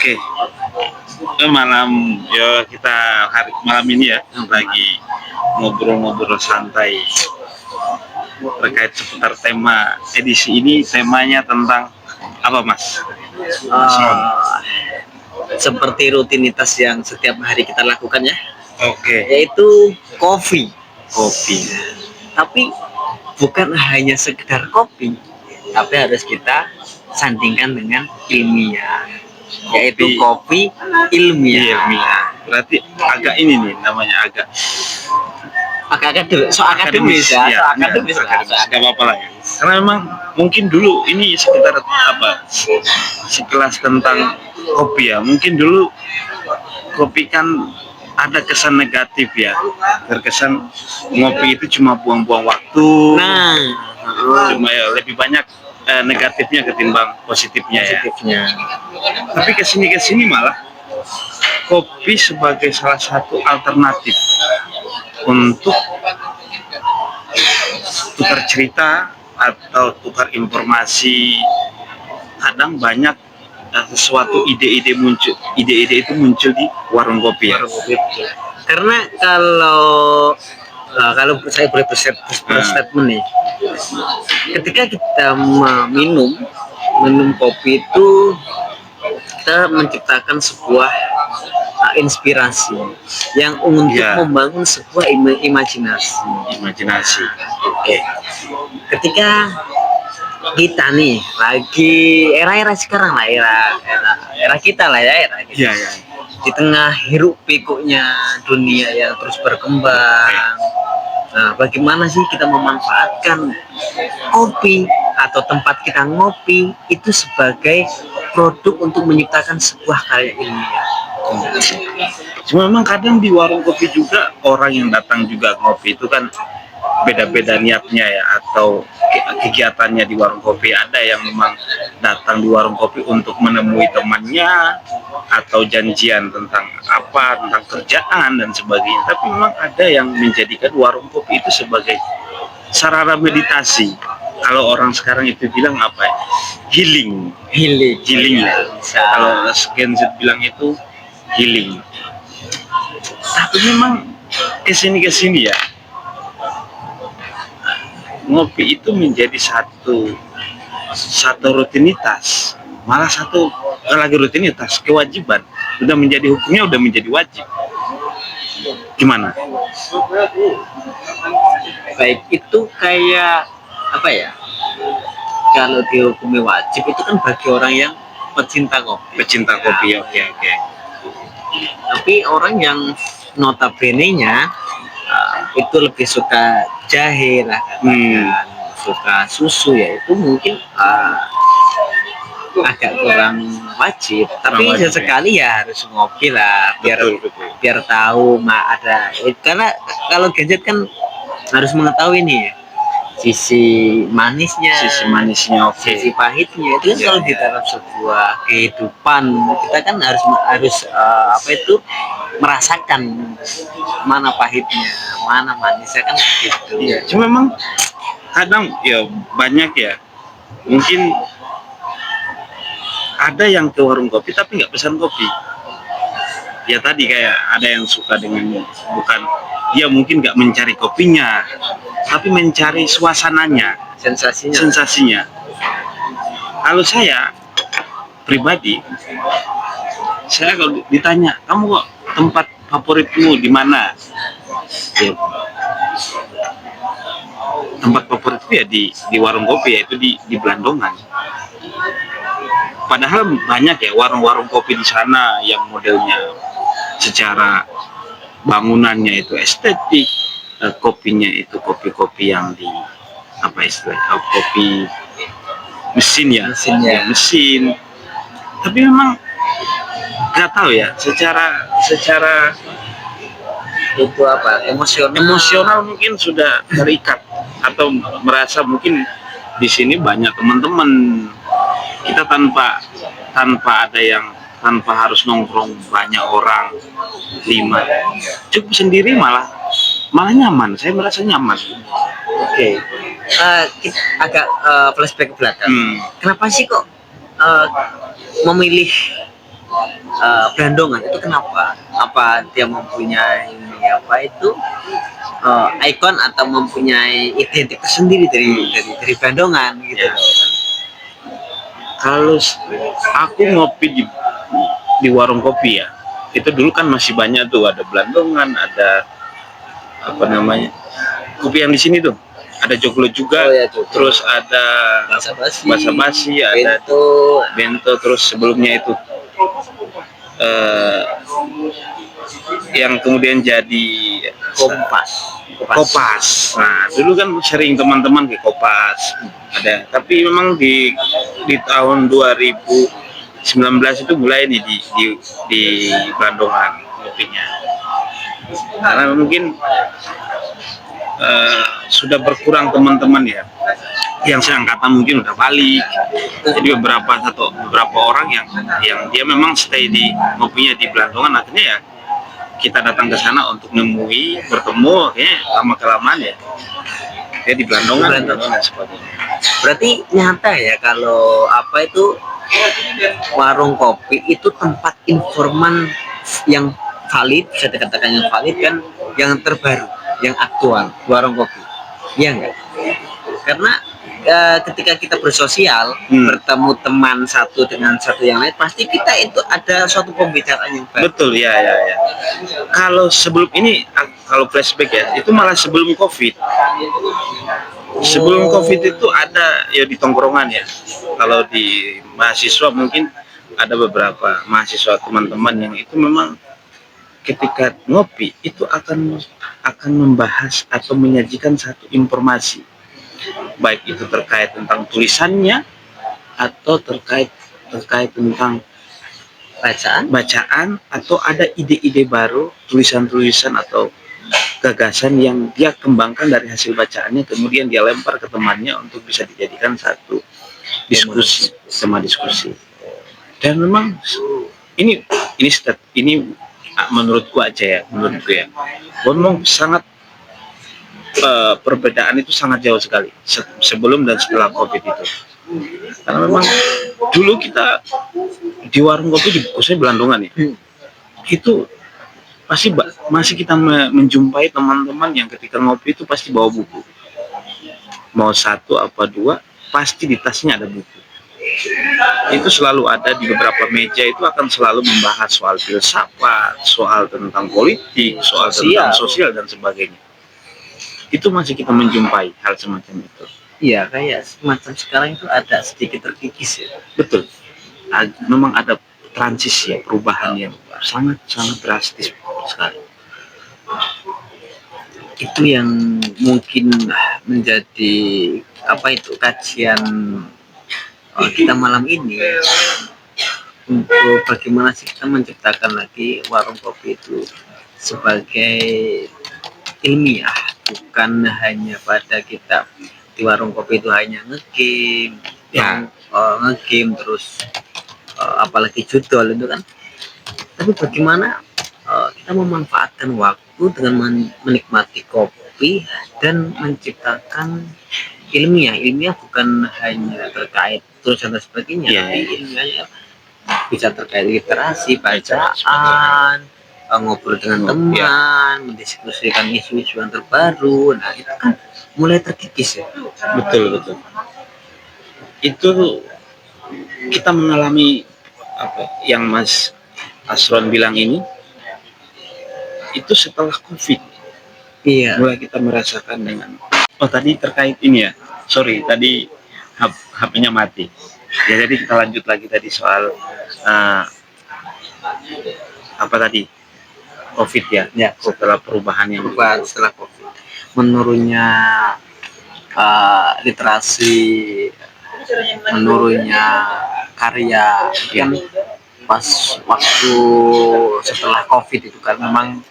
Oke, malam ya kita malam ini ya lagi ngobrol-ngobrol santai terkait seputar tema edisi ini. Temanya tentang apa, Mas? uh, Seperti rutinitas yang setiap hari kita lakukan ya, Oke, yaitu kopi. kopi. Tapi bukan hanya sekedar kopi, tapi harus kita sandingkan dengan ilmiah, yaitu kopi ilmiah. Ilmiah. Berarti agak ini nih namanya agak Agak akademis ya, ya, akademis lah. Gak apa-apa lah ya. Karena memang mungkin dulu ini sekitar apa sekelas tentang kopi ya. Mungkin dulu kopi kan ada kesan negatif ya, terkesan ngopi itu cuma buang-buang waktu. Nah, Cuma ya lebih banyak negatifnya ketimbang positifnya ya. Tapi kesini malah kopi sebagai salah satu alternatif untuk tukar cerita atau tukar informasi. Kadang banyak sesuatu ide-ide itu muncul di warung kopi ya. Karena kalau saya boleh berstatement nih, ketika kita minum kopi itu kita menciptakan sebuah inspirasi yang untuk membangun sebuah imajinasi. Oke. Ketika kita nih lagi era sekarang lah, era kita lah ya, di tengah hiruk pikuknya dunia yang terus berkembang. Nah, bagaimana sih kita memanfaatkan kopi atau tempat kita ngopi itu sebagai produk untuk menciptakan sebuah karya ilmiah. Cuma memang kadang di warung kopi juga orang yang datang juga ngopi itu kan beda-beda niatnya ya, atau kegiatannya di warung kopi. Ada yang memang datang di warung kopi untuk menemui temannya atau janjian tentang kerjaan dan sebagainya. Tapi memang ada yang menjadikan warung kopi itu sebagai sarana meditasi. Kalau orang sekarang itu bilang apa ya? Healing ya. Kalau Gen Z bilang itu healing. Tapi memang kesini ya, ngopi itu menjadi satu rutinitas, malah lagi rutinitas, kewajiban. Udah menjadi hukumnya, udah menjadi wajib. Gimana? Baik, itu kayak apa ya? Kalau dihukumi wajib itu kan bagi orang yang pecinta kopi. Oke. Tapi orang yang notabene-nya itu lebih suka jahe lah, suka susu, ya itu mungkin agak kurang wajib. Tapi sesekali ya harus ngopi lah, biar tahu ada. Karena kalau gadget kan harus mengetahui nih sisi manisnya, sisi pahitnya. Itu kan kalau di dalam sebuah kehidupan kita kan harus merasakan mana pahitnya, mana manisnya kan gitu. Iya, cuma memang kadang ya banyak ya, mungkin ada yang ke warung kopi tapi nggak pesan kopi. Ya tadi kayak ada yang suka dengan dia mungkin nggak mencari kopinya, tapi mencari suasananya, sensasinya. Kalau saya pribadi, saya kalau ditanya, kamu kok tempat favoritmu di mana? Ya, tempat favoritku ya di warung kopi, yaitu di Blandongan. Padahal banyak ya warung-warung kopi di sana yang modelnya secara bangunannya itu estetik, kopinya itu kopi-kopi yang kopi mesin. Tapi memang nggak tahu ya, secara itu emosional mungkin sudah terikat, atau merasa mungkin di sini banyak teman-teman kita tanpa harus nongkrong banyak orang, 5 cukup sendiri malah nyaman. Saya merasa nyaman. Oke. Agak flashback ke belakang. Kenapa sih kok memilih Blandongan itu kenapa? Apa dia mempunyai apa itu ikon atau mempunyai identitas sendiri dari Blandongan gitu? Ya. Kalau aku ngopi di warung kopi ya, itu dulu kan masih banyak tuh, ada Blandongan, ada apa namanya, kopi yang di sini tuh ada Joglo juga. Oh ya, Joglo. Terus ada basa-basi, ada bento, terus sebelumnya itu eh, yang kemudian jadi Kopas. Nah, dulu kan sering teman-teman ke Kopas ada, tapi memang di tahun 2019 itu mulai nih di Bandungan kopinya, karena mungkin sudah berkurang teman-teman ya, yang seangkatan mungkin udah balik. Jadi beberapa orang yang dia memang stay di ngopinya di Blandongan, akhirnya ya kita datang ke sana untuk nemui, bertemu, kayaknya lama kelamaan ya dia di Blandongan dan sebagainya. Berarti nyata ya kalau apa itu warung kopi itu tempat informan yang valid, bisa dikatakan yang valid kan, yang terbaru, yang aktual, warung kopi. Iya enggak? Karena ketika kita bersosial, bertemu teman satu dengan satu yang lain, pasti kita itu ada suatu pembicaraan yang baru. Betul, ya. Kalau sebelum ini, kalau flashback ya, itu malah sebelum COVID. Sebelum COVID itu ada ya di tongkrongan ya. Kalau di mahasiswa mungkin ada beberapa mahasiswa teman-teman yang itu memang ketika ngopi itu akan membahas atau menyajikan satu informasi, baik itu terkait tentang tulisannya atau terkait tentang bacaan atau ada ide-ide baru, tulisan-tulisan atau gagasan yang dia kembangkan dari hasil bacaannya, kemudian dia lempar ke temannya untuk bisa dijadikan satu diskusi. Dan memang ini menurutku ya, memang sangat perbedaan itu sangat jauh sekali sebelum dan setelah COVID itu. Karena memang dulu kita di warung kopi, khususnya Blandongan ya, itu masih kita menjumpai teman-teman yang ketika ngopi itu pasti bawa buku, mau satu apa dua, pasti di tasnya ada buku. Itu selalu ada di beberapa meja, itu akan selalu membahas soal filsafat, soal tentang politik, soal tentang sosial dan sebagainya. Itu masih kita menjumpai hal semacam itu. Iya, kayak semacam sekarang itu ada sedikit terkikis ya. Betul. Memang ada transisi ya, perubahan yang sangat drastis sekali. Itu yang mungkin menjadi apa itu kajian kita malam ini, untuk bagaimana sih kita menciptakan lagi warung kopi itu sebagai ilmiah, bukan hanya pada kita di warung kopi itu hanya ngegame terus apalagi judul itu kan, tapi bagaimana kita memanfaatkan waktu dengan menikmati kopi dan menciptakan ilmiah bukan hanya terkait tulisan dan sebagainya, tapi ilmiahnya bisa terkait literasi, bacaan, ngobrol dengan teman, mendiskusikan isu-isu yang terbaru. Nah itu kan mulai terkikis ya. Betul. Itu kita mengalami apa yang Mas Asron bilang ini, itu setelah COVID. Iya. Mulai kita merasakan dengan tadi terkait ini ya. Sorry, tadi HP-nya mati. Ya, jadi kita lanjut lagi tadi soal apa tadi? COVID ya. Setelah perubahan setelah COVID. Menurunnya literasi, menurunnya karya yang pas waktu setelah COVID itu kan memang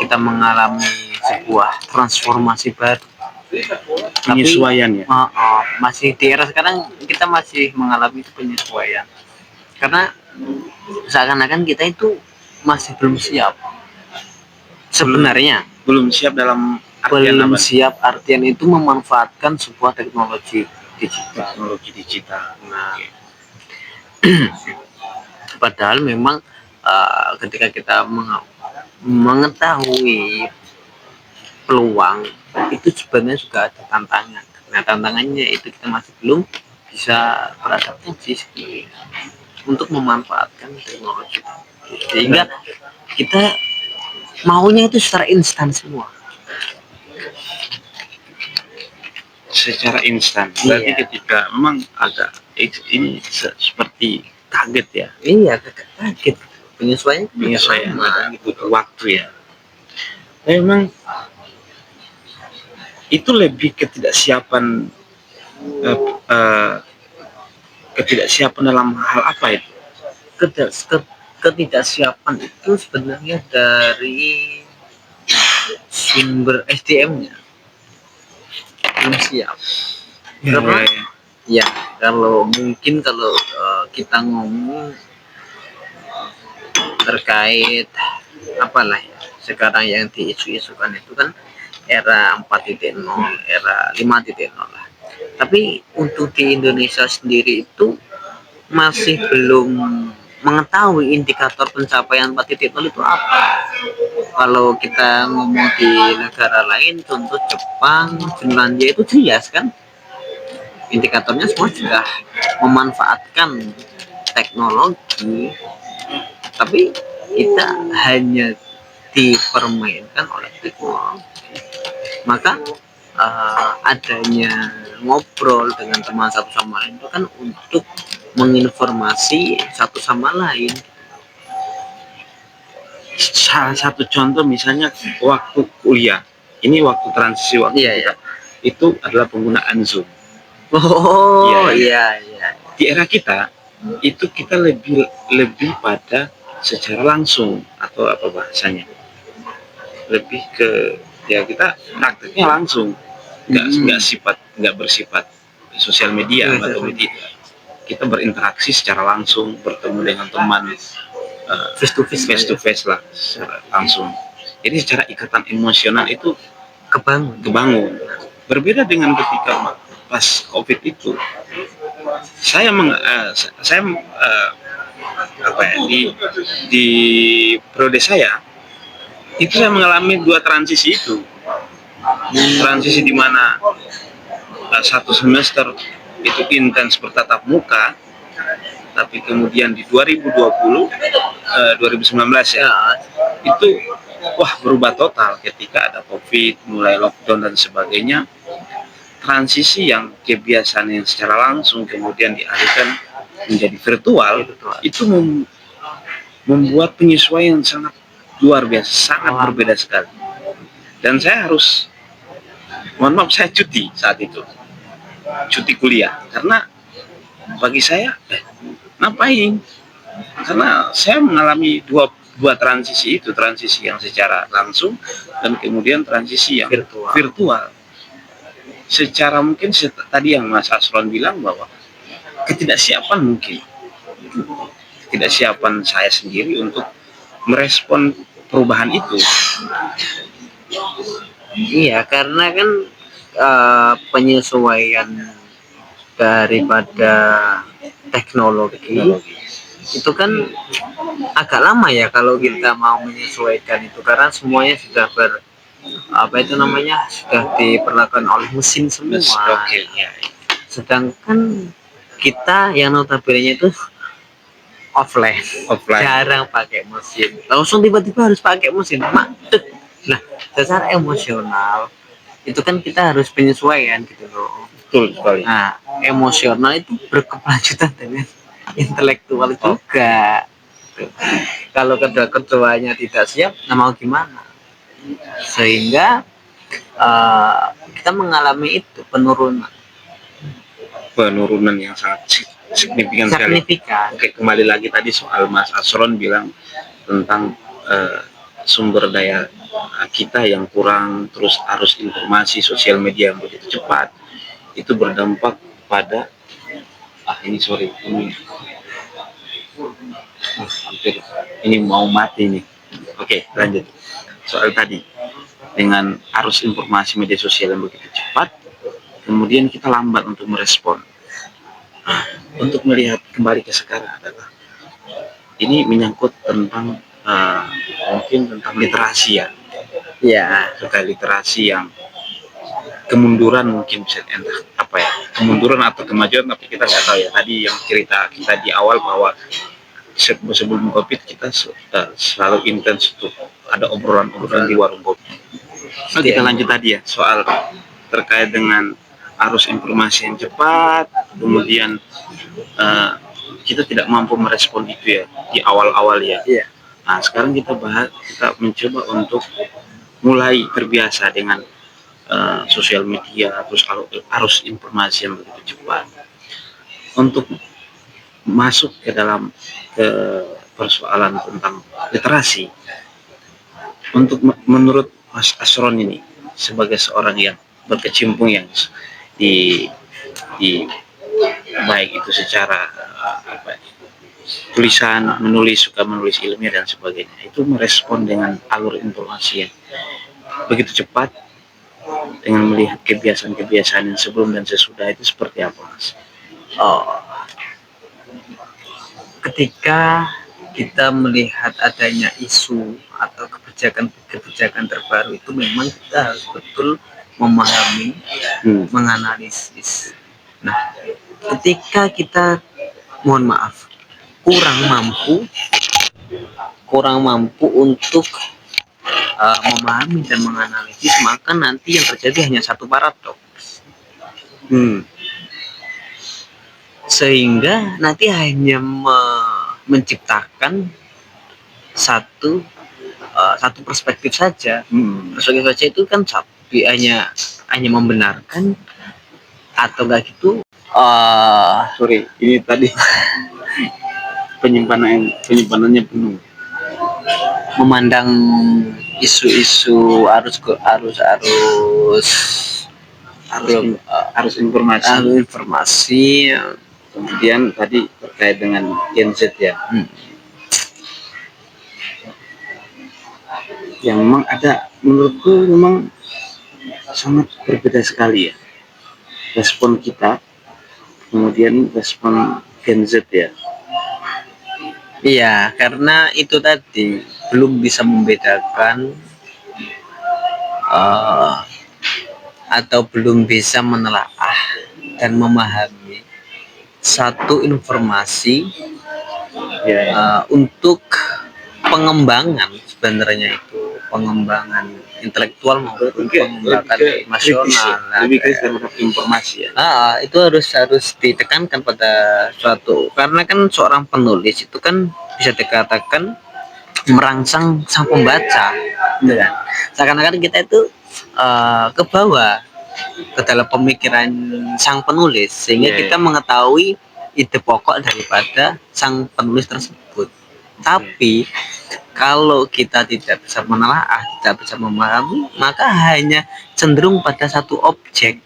kita mengalami sebuah transformasi baru. Penyesuaian ya. Masih di era sekarang kita masih mengalami penyesuaian, karena seakan-akan kita itu masih belum siap. Sebenarnya belum siap dalam artian itu memanfaatkan sebuah teknologi digital. Nah, Padahal memang ketika kita mengetahui peluang itu sebenarnya juga ada tantangan. Nah tantangannya itu kita masih belum bisa beradaptasi sendiri untuk memanfaatkan teknologi, sehingga kita maunya itu secara instan semua. Secara instan. Berarti Iya. ketika memang agak ini seperti kaget ya. Iya, kaget. Penyesuaian Penyesuaian butuh waktu ya. Memang itu lebih ketidaksiapan eh, eh, ketidaksiapan dalam hal apa itu? Ketidaksiapan itu sebenarnya dari sumber SDM-nya belum siap. Karena ya kalau mungkin kalau kita ngomong terkait apalah ya sekarang yang diisu-isukan itu kan era 4.0, era 5.0 lah. Tapi untuk di Indonesia sendiri itu masih belum mengetahui indikator pencapaian 4.0 itu apa. Kalau kita ngomong di negara lain, contoh Jepang, Finlandia itu jelas kan indikatornya semua sudah memanfaatkan teknologi, tapi kita hanya dipermainkan oleh teknologi. Maka adanya ngobrol dengan teman satu sama lain itu kan untuk menginformasi satu sama lain. Salah satu contoh misalnya waktu kuliah, ini waktu transisi waktu kita, itu adalah penggunaan Zoom. Iya. Di era kita itu kita lebih pada secara langsung atau apa bahasanya, lebih ke ya kita prakteknya langsung, nggak bersifat sosial media atau media. Kita berinteraksi secara langsung, bertemu dengan teman face to face lah secara langsung. Jadi secara ikatan emosional itu kebangun. Berbeda dengan ketika pas COVID itu, saya di periode saya itu saya mengalami dua transisi itu. Transisi di mana satu semester itu intens bertatap muka, tapi kemudian di 2019 ya itu berubah total ketika ada COVID, mulai lockdown dan sebagainya. Transisi yang kebiasaan yang secara langsung kemudian dialihkan menjadi virtual, itu membuat penyesuaian sangat luar biasa, sangat berbeda sekali. Dan saya harus, mohon maaf, saya cuti saat itu, cuti kuliah, karena bagi saya ngapain? Karena saya mengalami dua transisi itu, transisi yang secara langsung dan kemudian transisi yang virtual. Secara mungkin tadi yang Mas Asron bilang bahwa ketidaksiapan saya sendiri untuk merespon perubahan itu. Iya, karena kan penyesuaian daripada teknologi itu kan agak lama ya kalau kita mau menyesuaikan itu, karena semuanya sudah sudah diperlakukan oleh mesin semua. Sedangkan kita yang notabene itu offline. Jarang pakai mesin, langsung tiba-tiba harus pakai mesin, macet. Nah secara emosional itu kan kita harus penyesuaian gitu loh. Betul sekali. Nah emosional itu berkelanjutan dengan intelektual juga. Kalau kedua-keduanya tidak siap, nah mau gimana? Sehingga kita mengalami itu penurunan yang sangat signifikan sekali. Oke, kembali lagi tadi soal Mas Asron bilang tentang sumber daya kita yang kurang, terus arus informasi sosial media yang begitu cepat, itu berdampak pada ini mau mati nih. Oke, lanjut. Soal tadi dengan arus informasi media sosial yang begitu cepat, kemudian kita lambat untuk merespon. Untuk melihat kembali ke sekarang adalah ini menyangkut tentang mungkin tentang literasi ya. Ya, Terkait literasi yang kemunduran, mungkin bisa entah apa ya, kemunduran atau kemajuan, tapi kita nggak tahu ya. Tadi yang cerita kita di awal bahwa sebelum COVID kita selalu intens untuk ada obrolan-obrolan di warung kopi. So, kita lanjut tadi ya soal terkait dengan arus informasi yang cepat, kemudian kita tidak mampu merespon itu ya di awal-awal ya. Iya. Nah, sekarang kita mencoba untuk mulai terbiasa dengan sosial media, terus kalau arus informasi yang begitu cepat, untuk masuk ke dalam persoalan tentang literasi. Untuk menurut Mas Asron ini sebagai seorang yang berkecimpung yang di baik itu secara tulisan, suka menulis ilmiah dan sebagainya, itu merespon dengan alur informasi yang begitu cepat, dengan melihat kebiasaan-kebiasaan yang sebelum dan sesudah itu seperti apa, Mas? Ketika kita melihat adanya isu atau kebijakan terbaru, itu memang kita harus betul memahami, menganalisis. Nah, ketika kita mohon maaf kurang mampu untuk memahami dan menganalisis, maka nanti yang terjadi hanya satu paradoks. Sehingga nanti hanya menciptakan satu perspektif saja. Perspektif saja itu kan hanya membenarkan atau enggak gitu. Sorry, ini tadi penyimpanannya penuh. Memandang isu-isu arus informasi. Kemudian tadi terkait dengan Gen Z ya, yang memang ada, menurutku memang sangat berbeda sekali ya respon kita, kemudian respon Gen Z ya. Iya, karena itu tadi belum bisa membedakan atau belum bisa menelaah dan memahami satu informasi untuk pengembangan, sebenarnya itu pengembangan intelektual maupun pengembangan emosional. Lebih ke terhadap informasi ya. Itu harus ditekankan pada suatu, karena kan seorang penulis itu kan bisa dikatakan merangsang sang pembaca, gitu kan. Seakan-akan kita itu ke bawah ke dalam pemikiran sang penulis, sehingga kita mengetahui ide pokok daripada sang penulis tersebut. Tapi kalau kita tidak bisa menelaah, tidak bisa memahami, maka hanya cenderung pada satu objek.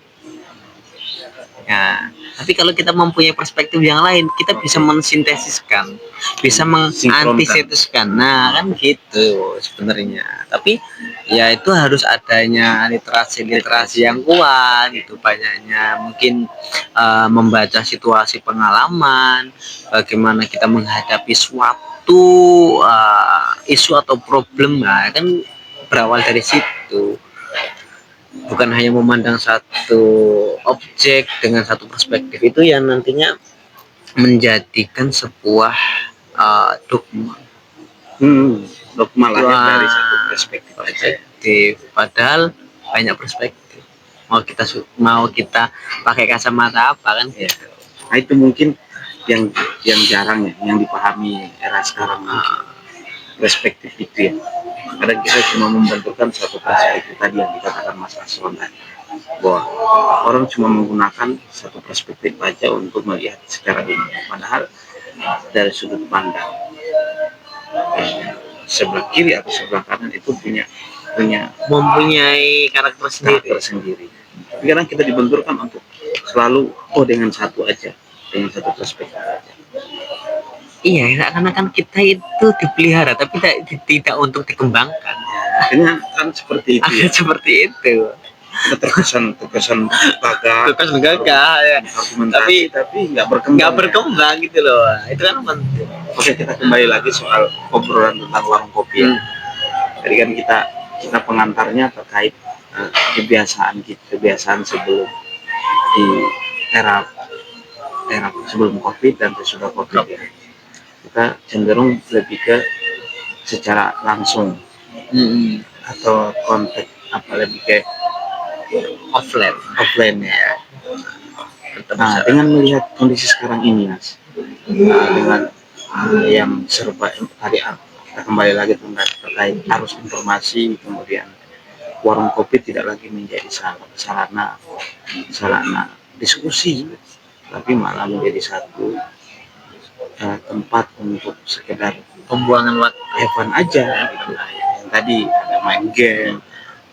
Ya, tapi kalau kita mempunyai perspektif yang lain, kita bisa mensintesiskan, bisa mengantisipasikan. Nah, kan gitu sebenarnya. Tapi ya itu harus adanya literasi yang kuat, itu banyaknya mungkin membaca situasi pengalaman, bagaimana kita menghadapi suatu isu atau problem. Nah, kan berawal dari situ. Bukan hanya memandang satu objek dengan satu perspektif, itu yang nantinya menjadikan sebuah dogma. Dogma lahir dari satu perspektif aja. Padahal banyak perspektif. Mau kita pakai kacamata apa kan? Ya. Nah, itu mungkin yang jarang ya, yang dipahami era sekarang. Perspektif itu ya. Kadang kita cuma membenturkan satu perspektif tadi yang dikatakan Mas Asron tadi, bahwa orang cuma menggunakan satu perspektif aja untuk melihat secara umum, padahal dari sudut pandang sebelah kiri atau sebelah kanan itu mempunyai karakter sendiri. Kadang kita dibenturkan untuk selalu dengan satu perspektif aja. Iya, karena kan kita itu dipelihara, tapi tidak untuk dikembangkan. Akhirnya kan seperti itu. Ya. Seperti itu. Terkesan gagah ya. Tapi nggak berkembang gitu loh. Itu kan penting. Oke, kita kembali lagi soal obrolan tentang warung kopi ya. Tadi kan kita pengantarnya terkait kebiasaan sebelum di era era sebelum COVID dan sesudah COVID ya. Kita cenderung lebih ke secara langsung atau konteks lebih ke offline ya. Nah, dengan melihat kondisi sekarang ini Mas, dengan yang serba tadi kita kembali lagi terkait arus informasi, kemudian warung kopi tidak lagi menjadi sarana diskusi, tapi malah menjadi satu tempat untuk sekedar pembuangan waktu, have fun aja gitu. Yang tadi ada main game,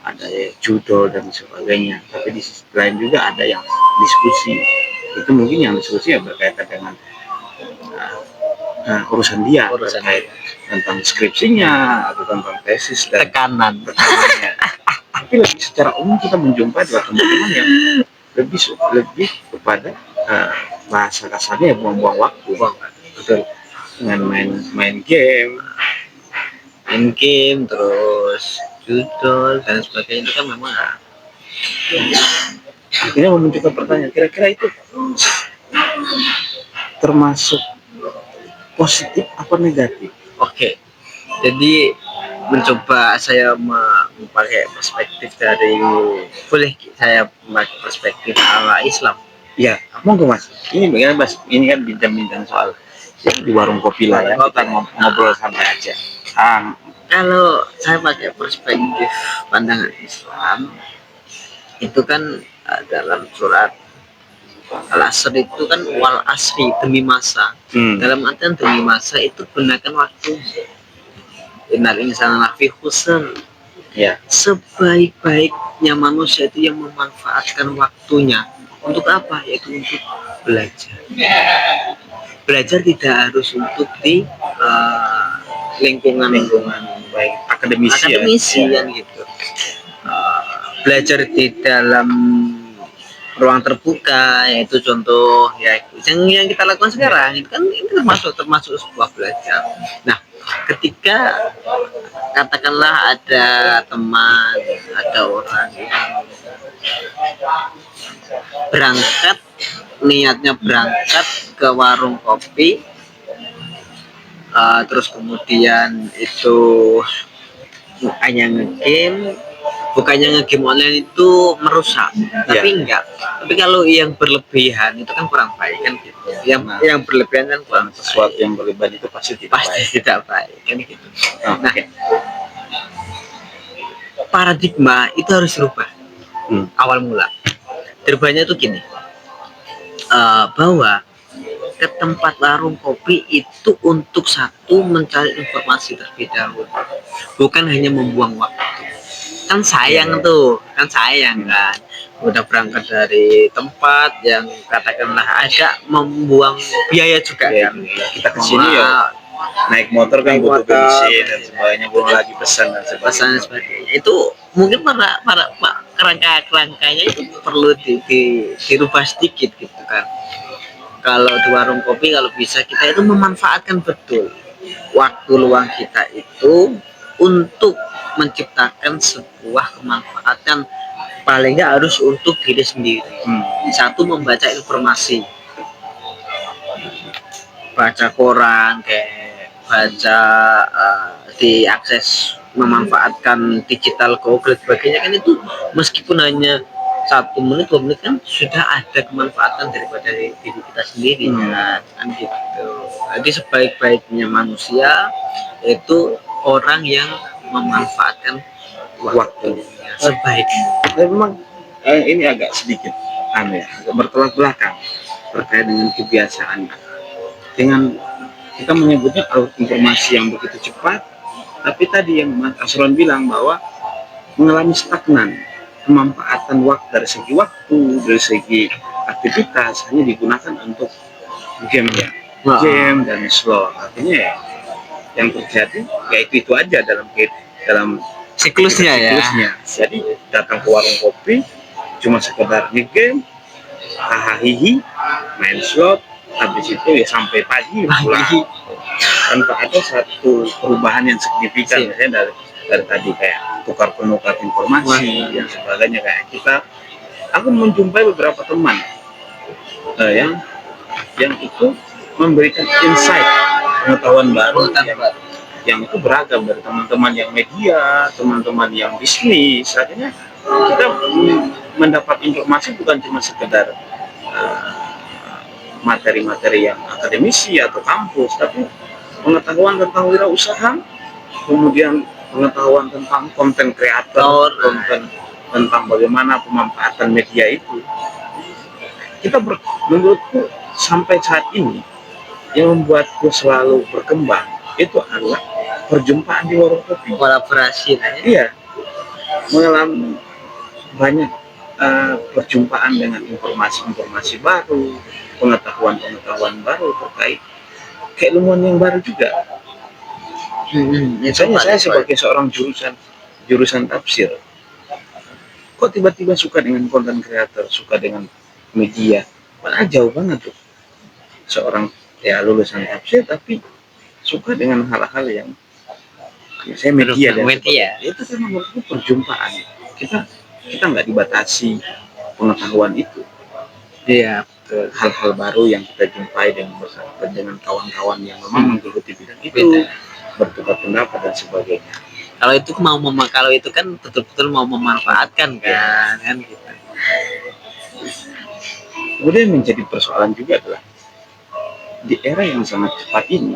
ada judo dan sebagainya, tapi di sisi lain juga ada yang diskusi. Itu mungkin yang diskusi ya berkaitan dengan urusan dia terkait tentang skripsinya atau tentang tesis dan tekanannya. Tapi lebih secara umum kita menjumpai dua teman-teman yang lebih kepada bahasa kasarnya buang-buang waktu, betul, dengan main game terus judo dan sebagainya. Itu kan memang akhirnya memunculkan pertanyaan, kira-kira itu termasuk positif apa negatif? Oke, jadi mencoba saya memakai perspektif dari, boleh saya memakai perspektif ala Islam ya, monggo Mas. Ini bagaimana Mas? Ini kan bincang-bincang soal di warung kopi lah ya, kita ngobrol santai aja. Kalau saya pakai perspektif pandangan Islam, itu kan dalam surat Al-Asr itu kan wal asri, demi masa. Dalam artian demi masa itu gunakan waktu. Innal insana lafi khusr. Ya. Sebaik-baiknya manusia itu yang memanfaatkan waktunya untuk apa? Yaitu untuk belajar. Belajar tidak harus untuk di lingkungan baik akademisi kan gitu. Belajar di dalam ruang terbuka, yaitu contoh ya yang kita lakukan sekarang itu kan ini termasuk sebuah belajar. Nah, ketika katakanlah ada teman, ada orang yang berangkat, niatnya berangkat ke warung kopi, terus kemudian itu hanya ngegame. Bukannya ngegame online itu merusak, tapi enggak. Tapi kalau yang berlebihan itu kan kurang baik kan gitu. Yang berlebihan kan kurang sesuatu yang berlebihan itu pasti tidak baik kan gitu. Nah, paradigma itu harus dirubah. Awal mula dirubahnya itu gini, bahwa ke tempat warung kopi itu untuk satu mencari informasi terlebih dahulu, bukan hanya membuang waktu. Kan sayang kan udah berangkat dari tempat yang katakanlah ada membuang biaya juga kan. Kita kesini ya naik motor kan butuh bensin dan sebagainya, belum lagi pesan dan sebagainya. Itu mungkin para kerangkanya itu perlu dirubah sedikit gitu kan. Kalau di warung kopi kalau bisa kita itu memanfaatkan betul waktu luang kita itu untuk menciptakan sebuah kemanfaatan, paling nggak harus untuk diri sendiri. Satu, membaca informasi, baca koran, kayak baca diakses, memanfaatkan digital Google sebagainya kan, itu meskipun hanya 1 menit 2 menit kan sudah ada kemanfaatan daripada diri kita sendiri kan gitu. Jadi sebaik-baiknya manusia itu orang yang memanfaatkan waktu sebaiknya. Memang ini agak sedikit agak bertolak belakang terkait dengan kebiasaan, dengan kita menyebutnya informasi yang begitu cepat, tapi tadi yang Mas Asron bilang bahwa mengalami stagnan, pemanfaatan waktu dari segi aktivitas hanya digunakan untuk game dan slow. Artinya ya yang terjadi ya itu aja dalam siklusnya. Jadi datang ke warung kopi cuma sekedar game, hahaha, main slot, habis itu ya sampai pagi pulang. tanpa ada satu perubahan yang signifikan, misalnya dari tadi kayak tukar penukar informasi yang sebagainya. Kayak aku menjumpai beberapa teman yang itu memberikan insight, pengetahuan baru yang itu beragam, dari teman-teman yang media, teman-teman yang bisnis. Akhirnya kita mendapat informasi bukan cuma sekedar materi-materi yang akademisi atau kampus, tapi pengetahuan tentang wirausaha, kemudian pengetahuan tentang konten kreator, konten tentang bagaimana pemanfaatan media itu. Menurutku sampai saat ini yang membuatku selalu berkembang itu adalah perjumpaan di warung kopi, kolaborasi. Iya, mengalami banyak perjumpaan dengan informasi-informasi baru, pengetahuan baru terkait keilmuan yang baru juga. Misalnya saya sebagai seorang jurusan tafsir, kok tiba-tiba suka dengan konten kreator, suka dengan media, malah jauh banget tuh. Seorang lulusan tafsir tapi suka dengan hal-hal yang saya media itu kan menurutku perjumpaan. Kita nggak dibatasi pengetahuan itu. Iya, hal-hal baru yang kita jumpai dengan kawan-kawan yang memang menggeluti bidang itu, bertukar pendapat dan sebagainya. Kalau itu kan betul-betul mau memanfaatkan kan gitu. Kemudian menjadi persoalan juga adalah di era yang sangat cepat ini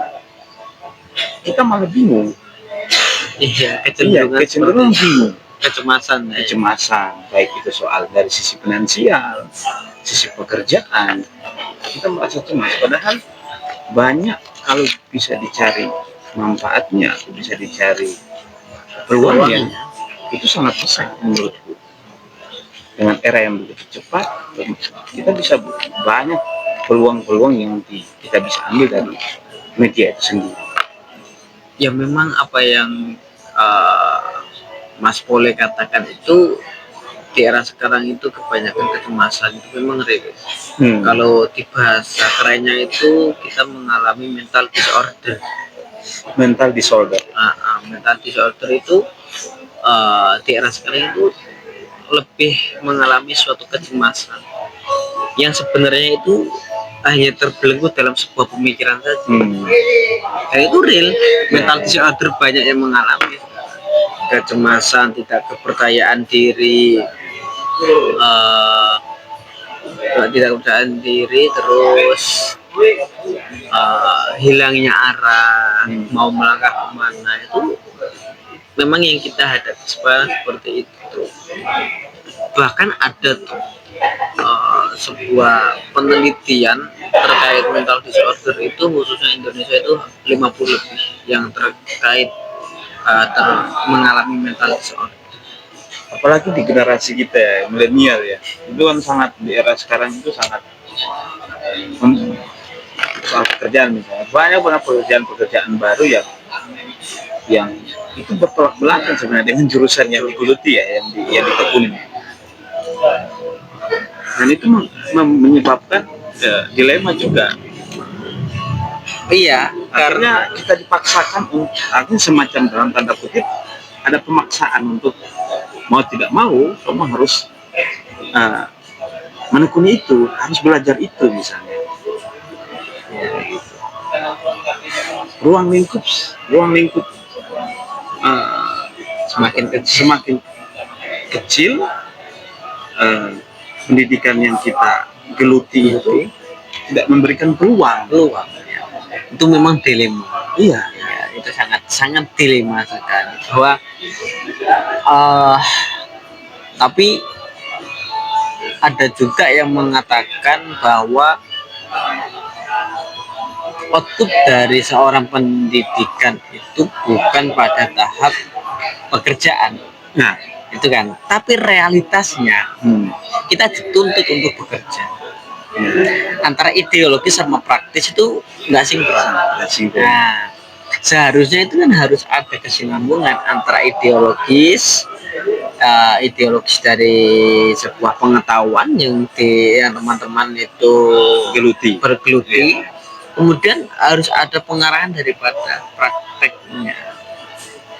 kita malah bingung. Iya, kecenderungan bingung, kecemasan, baik itu soal dari sisi finansial, sisi pekerjaan, kita merasa cemas. Padahal banyak kalau bisa dicari manfaatnya, bisa dicari peluangnya, itu sangat besar menurutku. Dengan era yang begitu cepat, kita bisa banyak peluang-peluang yang kita bisa ambil dari media itu sendiri. Ya memang apa yang Mas Pole katakan itu, di era sekarang itu kebanyakan kecemasan itu memang real. Kalau di bahasa kerennya itu kita mengalami mental disorder. Mental disorder itu di era sekarang itu lebih mengalami suatu kecemasan yang sebenarnya itu hanya terbelenggu dalam sebuah pemikiran saja. Dan itu real, mental disorder banyak yang mengalami kecemasan, tidak kepercayaan diri, terus hilangnya arah, mau melangkah kemana, itu memang yang kita hadapi seperti itu. Bahkan ada tuh sebuah penelitian terkait mental disorder itu, khususnya Indonesia itu 50 lebih yang terkait mengalami mental disorder. Apalagi di generasi kita ya, milenial ya, itu kan sangat, di era sekarang itu sangat soal pekerjaan misalnya, banyak pekerjaan baru yang itu bertolak belakang sebenarnya dengan jurusan yang digeluti ya, yang ditekuni. Dan itu menyebabkan dilema juga. Iya, karena kita dipaksakan, artinya semacam dalam tanda kutip ada pemaksaan untuk mau tidak mau kamu harus menekuni itu, harus belajar itu misalnya. Ruang lingkup semakin kecil, pendidikan yang kita geluti itu tidak memberikan peluang. Itu memang dilema. Iya, itu sangat dilema sekali. Bahwa tapi ada juga yang mengatakan bahwa output dari seorang pendidikan itu bukan pada tahap pekerjaan. Nah, itu kan. Tapi realitasnya kita dituntut untuk bekerja. Antara ideologis sama praktis itu nggak sinkron. Nah, seharusnya itu kan harus ada kesinambungan antara ideologis dari sebuah pengetahuan yang teman-teman itu bergeluti, Kemudian harus ada pengarahan daripada prakteknya,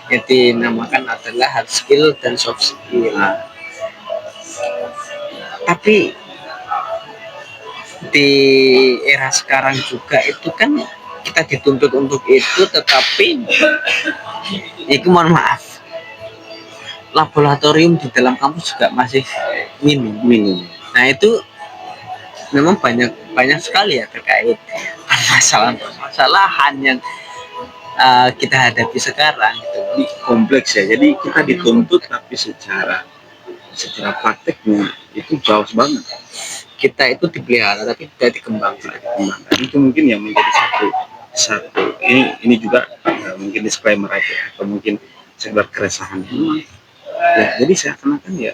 yang dinamakan adalah hard skill dan soft skill. Tapi di era sekarang juga itu kan kita dituntut untuk itu, tetapi itu mohon maaf, laboratorium di dalam kampus juga masih minim. Nah itu memang banyak sekali ya terkait permasalahan yang kita hadapi sekarang gitu. Ini kompleks ya, jadi kita dituntut tapi secara prakteknya itu jauh banget. Kita itu dipelihara tapi tidak dikembangkan. Itu mungkin yang menjadi satu ini juga mungkin disclaimer aja, atau mungkin sekedar keresahan. Ya, jadi seakan-akan ya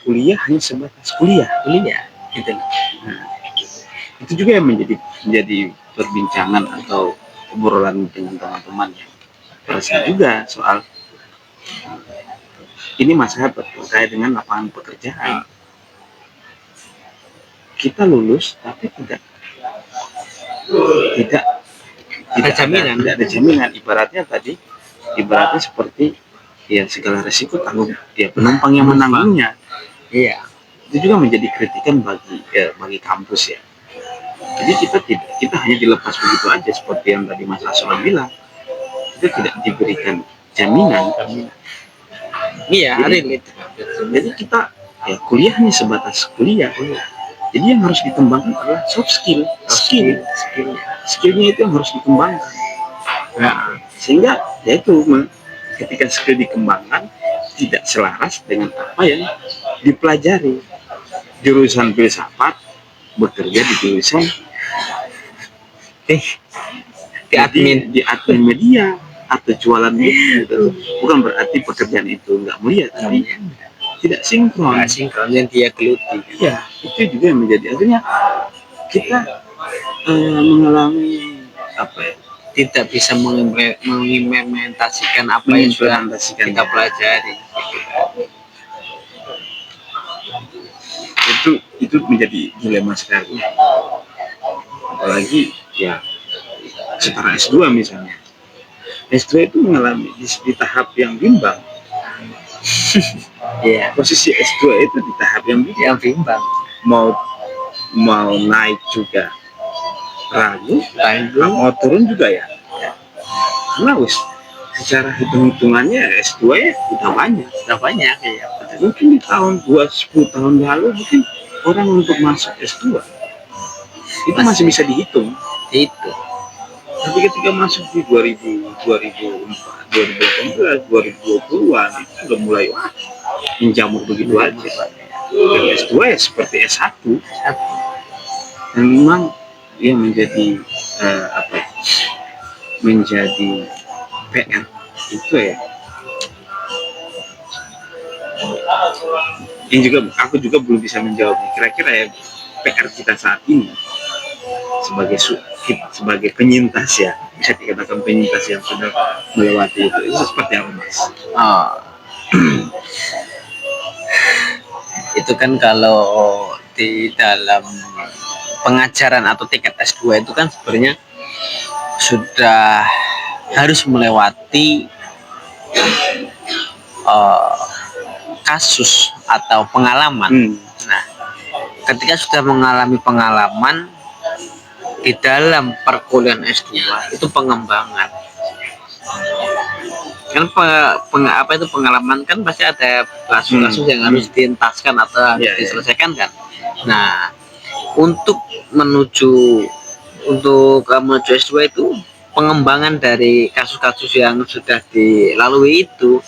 kuliah hanya sebatas kuliah gitu. Nah, itu juga yang menjadi perbincangan atau obrolan dengan teman-teman yang terasa juga soal ini masalah terkait dengan lapangan pekerjaan. Kita lulus tapi tidak ada jaminan. Ibaratnya seperti ya segala resiko tanggung ya penumpang yang menanggungnya. Iya. Itu juga menjadi kritikan bagi kampus ya. Jadi kita hanya dilepas begitu aja seperti yang tadi Mas Aslam bilang. Kita tidak diberikan jaminan. Iya, jadi kita ya kuliah hanya sebatas kuliah. Jadi yang harus dikembangkan adalah soft skill. Skillnya itu yang harus dikembangkan. Nah, sehingga ya itu ketika skill dikembangkan tidak selaras dengan apa yang dipelajari. Jurusan filsafat bekerja di jurusan di admin media atau jualan gitu. Bukan berarti pekerjaan itu nggak mulia, tapi tidak sinkron yang dia geluti. Iya, itu juga yang menjadi akhirnya kita mengalami tidak bisa mengimplementasikan apa yang sudah kita pelajari. Itu menjadi dilema sekali. Apalagi ya setara S2 misalnya. S2 itu mengalami di tahap yang bimbang. Ya, posisi S2 itu di tahap yang bimbang. Mau naik juga ragu, mau turun juga ya. Karena secara hitung-hitungannya S2 ya udah banyak ya. Mungkin di tahun 10 tahun lalu mungkin orang untuk masuk S2 itu masih bisa dihitung. Tapi ketika masuk di 2004, 2018, 2020-an itu sudah mulai menjamur begitu aja. Dan S2 ya seperti S1. Dan memang dia menjadi menjadi PR itu ya. Ini juga aku juga belum bisa menjawab kira-kira ya PR kita saat ini sebagai penyintas ya, bisa dikatakan penyintas yang sudah melewati itu seperti apa Mas? Itu kan kalau di dalam pengajaran atau tingkat S2 itu kan sebenarnya sudah harus melewati kasus atau pengalaman. Nah, ketika sudah mengalami pengalaman di dalam perkuliahan S2 itu pengembangan. Kan itu pengalaman kan pasti ada kasus-kasus yang harus dientaskan atau diselesaikan kan. Nah, untuk menuju S2 itu pengembangan dari kasus-kasus yang sudah dilalui itu,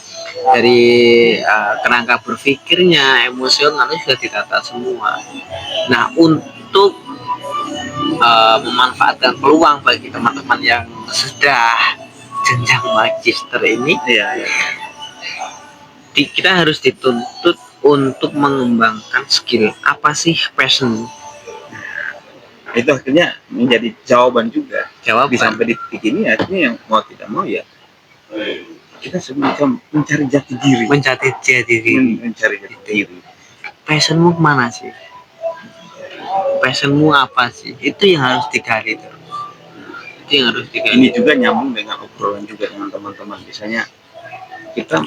dari kerangka berpikirnya, emosional itu sudah ditata semua. Nah, untuk memanfaatkan peluang bagi teman-teman yang sudah jenjang magister ini, kita harus dituntut untuk mengembangkan skill. Apa sih passion? Itu akhirnya menjadi jawaban juga. Sampai di titik ini akhirnya yang mau tidak mau ya kita semacam mencari jati diri. Passionmu kemana sih? Passionmu apa sih? Itu yang harus digali terus. Itu yang harus digali. Ini juga nyambung dengan obrolan juga dengan teman-teman. Misalnya kita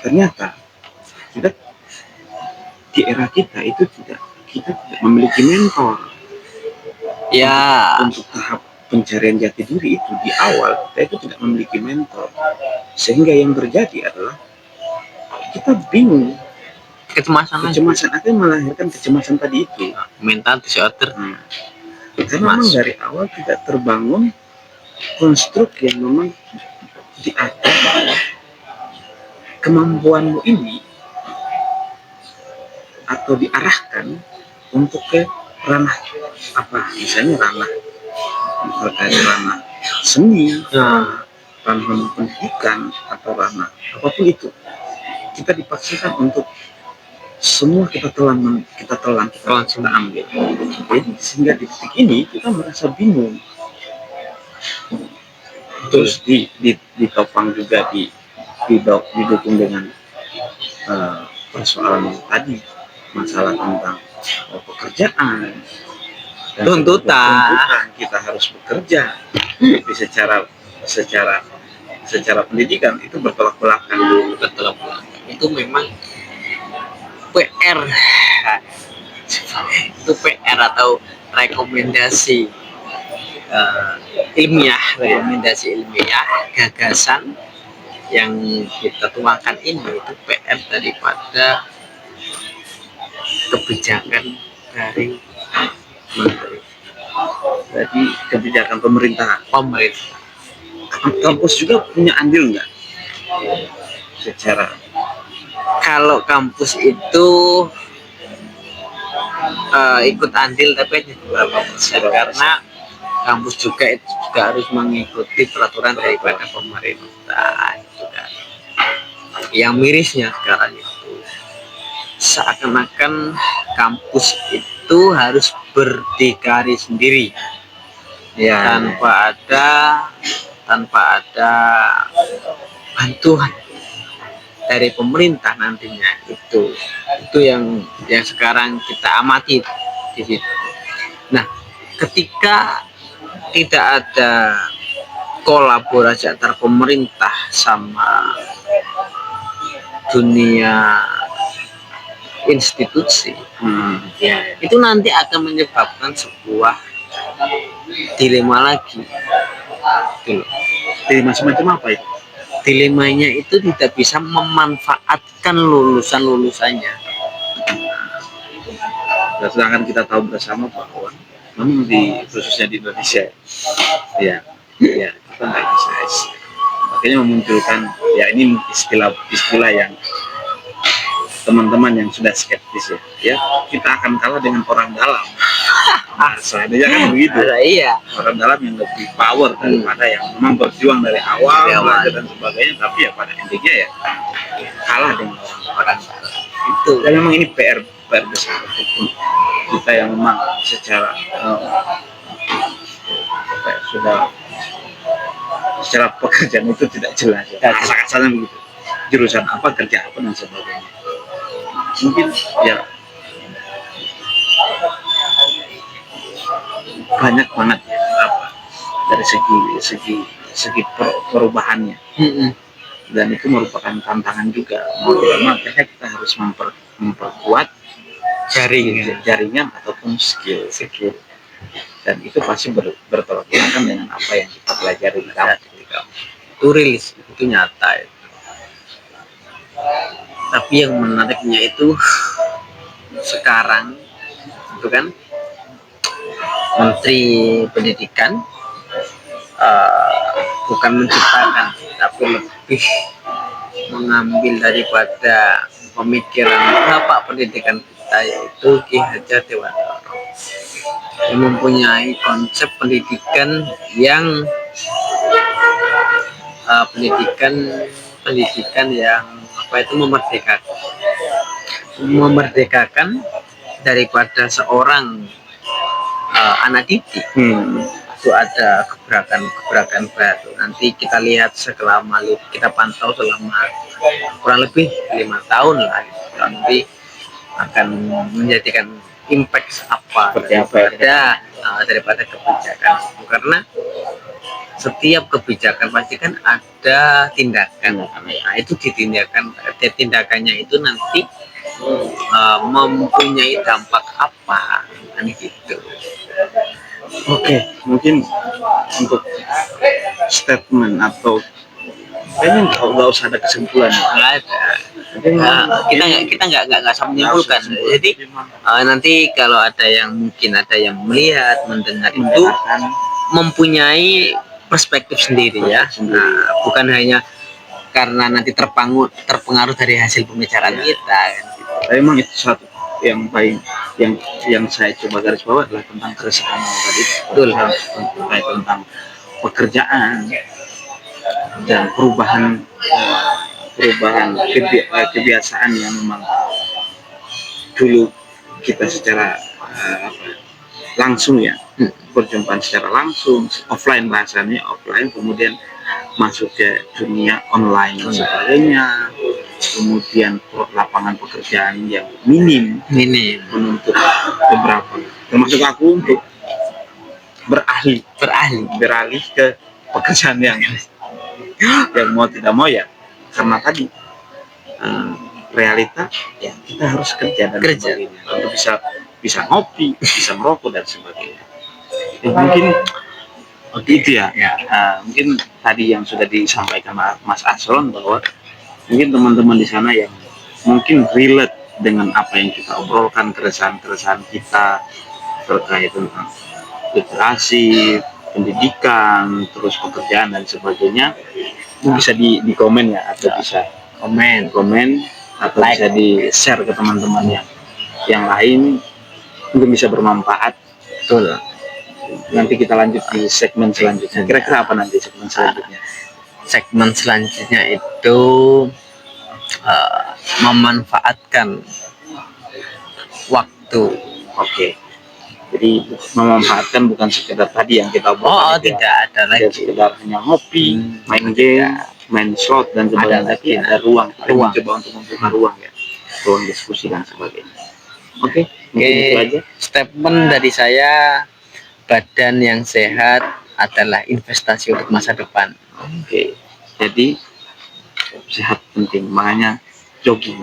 ternyata kita di era kita itu kita tidak memiliki mentor. Ya. Untuk tahap pencarian jati diri itu di awal kita itu tidak memiliki mentor, sehingga yang terjadi adalah kita bingung, kecemasan akan melahirkan kecemasan tadi itu, mental disorder. Karena memang dari awal tidak terbangun konstruk yang memang diatur bahwa kemampuanmu ini atau diarahkan untuk ke ranah apa, misalnya ranah terkait ranah seni, ranah pendidikan, atau ranah apapun itu, kita dipaksakan untuk semua kita telan kita ambil. Jadi sehingga di titik ini kita merasa bingung. Terus ditopang juga didukung dengan persoalan tadi, masalah tentang pekerjaan, tuntutan kita harus bekerja, tapi secara pendidikan itu bertolak belakang. Itu memang PR, itu PR atau rekomendasi ilmiah, gagasan yang kita tuangkan ini itu PR daripada kebijakan dari menteri. Jadi kebijakan pemerintah. Kampus juga punya andil nggak? Secara kalau kampus itu ikut andil tapi hanya beberapa persen, karena kampus juga harus mengikuti peraturan daripada pemerintah. Yang mirisnya sekarang itu seakan-akan kampus itu harus berdikari sendiri, tanpa ada bantuan dari pemerintah nantinya. Itu yang sekarang kita amati di situ. Nah, ketika tidak ada kolaborasi antara pemerintah sama dunia institusi, itu nanti akan menyebabkan sebuah dilema lagi. Dilema semacam apa itu? Dilemanya itu tidak bisa memanfaatkan lulusannya. Nah, sedangkan kita tahu bersama bahwa memang khususnya di Indonesia, ya kita nggak bisa. Makanya memunculkan ini istilah yang teman-teman yang sudah skeptis ya kita akan kalah dengan orang dalam. Seandainya kan begitu. Iya. Orang dalam yang lebih power daripada yang memang berjuang dari awal dan sebagainya, tapi ya pada intinya ya kalah dengan orang dalam. Itu. Dan memang ini PR besar untuk kita yang memang secara pekerjaan itu tidak jelas. Kasar-kasarnya begitu. Jurusan apa, kerja apa dan sebagainya. Mungkin ya banyak banget dari segi perubahannya, dan itu merupakan tantangan juga. Makanya kita harus memperkuat jaringan ataupun skill, dan itu pasti bertolak belakang dengan apa yang kita pelajari di kampus. Itu rilis, itu nyata itu. Tapi yang menariknya itu sekarang itu kan Menteri Pendidikan bukan menciptakan, tapi lebih mengambil daripada pemikiran Bapak Pendidikan kita, yaitu Ki Hajar Dewantara, yang mempunyai konsep pendidikan yang yang memerdekakan daripada seorang anak didik. Itu ada gebrakan baru. Nanti kita lihat kita pantau selama kurang lebih 5 tahun lah. Nanti akan menjadikan impact apa daripada daripada kebijakan. Karena setiap kebijakan pasti kan ada tindakan. Nah, itu tindakannya itu nanti mempunyai dampak apa kan gitu. Oke, mungkin untuk statement atau kayaknya nggak usah ada kesimpulan. Nggak ada. Mungkin Kita nggak usah menyimpulkan. Jadi nanti kalau ada yang mungkin ada yang melihat mendengar itu mendengarkan mempunyai perspektif sendiri ya. Nah, bukan hanya karena nanti terpengaruh dari hasil pembicaraan kita kan. memang itu satu yang paling yang saya coba garis bawah adalah tentang keresahan yang tadi Betul. terkait tentang pekerjaan dan perubahan kebiasaan yang memang dulu kita secara langsung ya, perjumpaan secara langsung offline, bahasanya offline, kemudian masuk ke dunia online dan sebagainya, kemudian lapangan pekerjaan yang minim menuntut beberapa, termasuk aku untuk beralih ke pekerjaan yang mau tidak mau ya, karena tadi realita ya kita harus kerja dan sebagainya untuk bisa ngopi, bisa merokok dan sebagainya. Mungkin itu ya. Mungkin tadi yang sudah disampaikan Mas Asron, bahwa mungkin teman-teman di sana yang mungkin relate dengan apa yang kita obrolkan, keresahan-keresahan kita terkait tentang literasi, pendidikan, terus pekerjaan dan sebagainya, bisa di komen ya, atau bisa komen atau bisa di share ke teman-teman yang lain, mungkin bisa bermanfaat. Betul. Nanti kita lanjut di segmen selanjutnya. Kira-kira apa nanti segmen selanjutnya? Segmen selanjutnya itu memanfaatkan waktu. Oke. Jadi memanfaatkan bukan sekedar tadi yang kita obrolkan. Tidak ada lagi sekedar hanya ngopi, main game, main slot dan sebagainya, tapi ada ruang. Coba untuk membuka ruang ya, ruang diskusi dan sebagainya. Oke, itu aja statement dari saya. Badan yang sehat adalah investasi untuk masa depan. Oke, jadi sehat penting, makanya jogging.